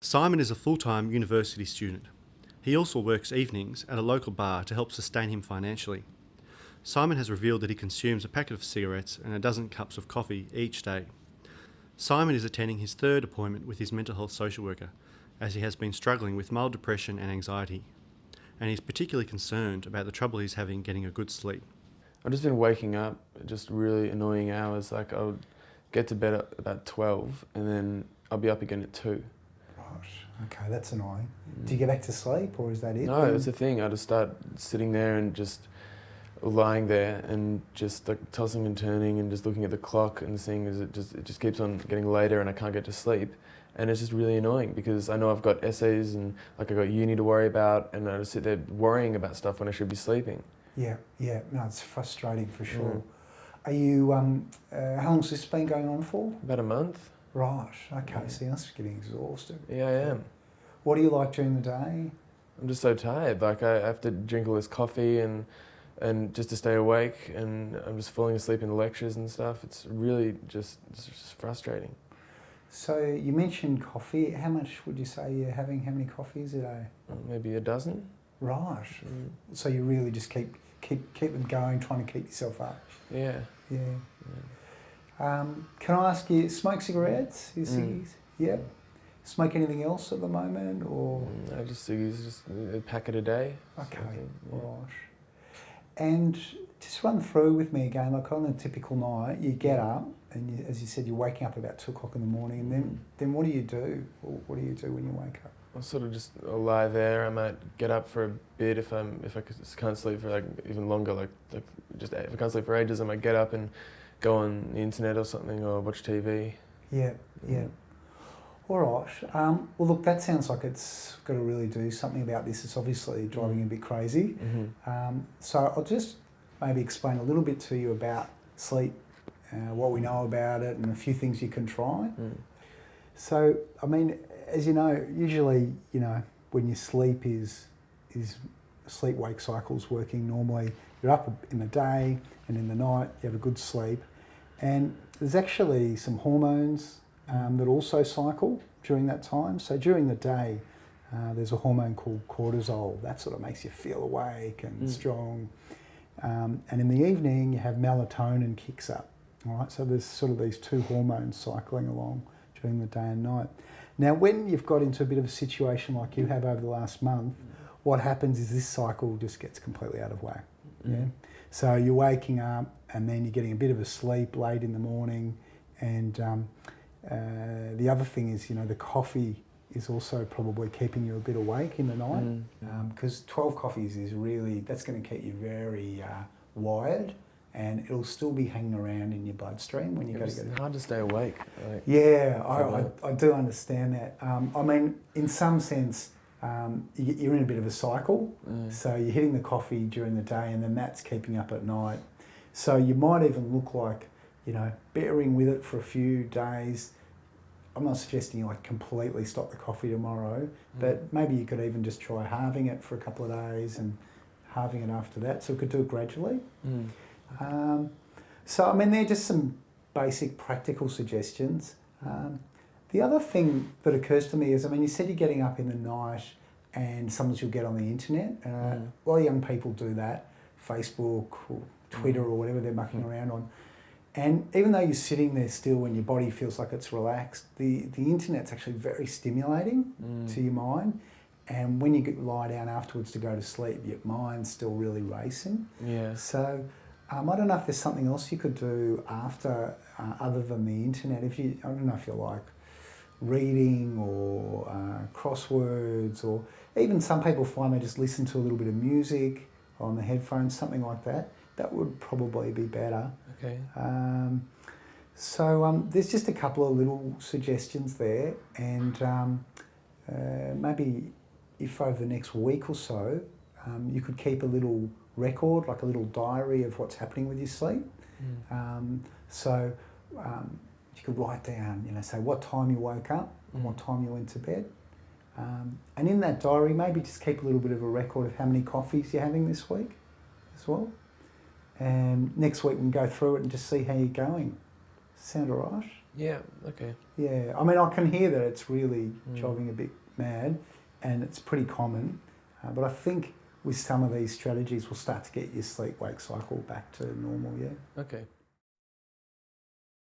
Simon is a full-time university student. He also works evenings at a local bar to help sustain him financially. Simon has revealed that he consumes a packet of cigarettes and a dozen cups of coffee each day. Simon is attending his third appointment with his mental health social worker, as he has been struggling with mild depression and anxiety, and he's particularly concerned about the trouble he's having getting a good sleep. I've just been waking up just really annoying hours. Like I'll get to bed at about 12 and then I'll be up again at 2. Right, okay, that's annoying. Do you get back to sleep or is that it? No, it's the thing. I just start sitting there and just lying there and just like tossing and turning and just looking at the clock and seeing as it just keeps on getting later and I can't get to sleep. And it's just really annoying because I know I've got essays and like I've got uni to worry about and I just sit there worrying about stuff when I should be sleeping. Yeah, no, it's frustrating for sure. Are you, how long's this been going on for? About a month. Right, okay, so you're getting exhausted. Yeah, I am. What do you like during the day? I'm just so tired. Like I have to drink all this coffee and just to stay awake, and I'm just falling asleep in the lectures and stuff. It's really it's just frustrating. So you mentioned coffee. How much would you say you're having? How many coffees a day? Maybe a dozen. Right. So you really just keep them going, trying to keep yourself up. Yeah. Can I ask you, smoke cigarettes? Ciggies? Yep. Smoke anything else at the moment, or? No, just ciggies, just a packet a day. Okay, yeah. Right. And just run through with me again, like on a typical night, you get up, and you, as you said, you're waking up about 2 o'clock in the morning, and then what do you do? What do you do when you wake up? I'll sort of I'll lie there. I might get up for a bit if I can't sleep for like even longer. Like just if I can't sleep for ages, I might get up and go on the internet or something or watch TV. Yeah. All right. Well, look, that sounds like it's got to really do something about this. It's obviously driving you a bit crazy. So I'll just maybe explain a little bit to you about sleep, what we know about it, and a few things you can try. So, I mean, as you know, usually, when your sleep is sleep-wake cycles working normally, you're up in the day and in the night, you have a good sleep. And there's actually some hormones that also cycle during that time. So during the day, there's a hormone called cortisol. That sort of makes you feel awake and strong. And in the evening, you have melatonin kicks up. All right, so there's sort of these 2 hormones cycling along during the day and night. Now, when you've got into a bit of a situation like you have over the last month, what happens is this cycle just gets completely out of whack. Yeah. So you're waking up and then you're getting a bit of a sleep late in the morning, and the other thing is, the coffee is also probably keeping you a bit awake in the night, because 12 coffees is really, that's going to keep you very wired, and it'll still be hanging around in your bloodstream when you go to get it. It's hard to stay awake. I do understand that. I mean, in some sense, you're in a bit of a cycle, so you're hitting the coffee during the day and then that's keeping you up at night. So you might even look like, bearing with it for a few days. I'm not suggesting you completely stop the coffee tomorrow, but maybe you could even just try halving it for a couple of days and halving it after that, so we could do it gradually. So, I mean, they're just some basic practical suggestions. The other thing that occurs to me is, I mean, you said you're getting up in the night and sometimes you'll get on the internet. A lot of young people do that, Facebook or Twitter or whatever they're mucking around on. And even though you're sitting there still and your body feels like it's relaxed, the internet's actually very stimulating to your mind. And when you lie down afterwards to go to sleep, your mind's still really racing. Yeah. So I don't know if there's something else you could do after, other than the internet. I don't know if you like reading or crosswords, or even some people find they just listen to a little bit of music on the headphones, something like that. That would probably be better. Okay. So there's just a couple of little suggestions there, and maybe if over the next week or so, you could keep a little record, like a little diary of what's happening with your sleep. So you could write down, say what time you woke up and what time you went to bed. And in that diary, maybe just keep a little bit of a record of how many coffees you're having this week as well. And next week we can go through it and just see how you're going. Sound all right? Yeah, okay. Yeah, I mean, I can hear that it's really driving a bit mad, and it's pretty common. But I think with some of these strategies, we'll start to get your sleep-wake cycle back to normal, yeah. Okay.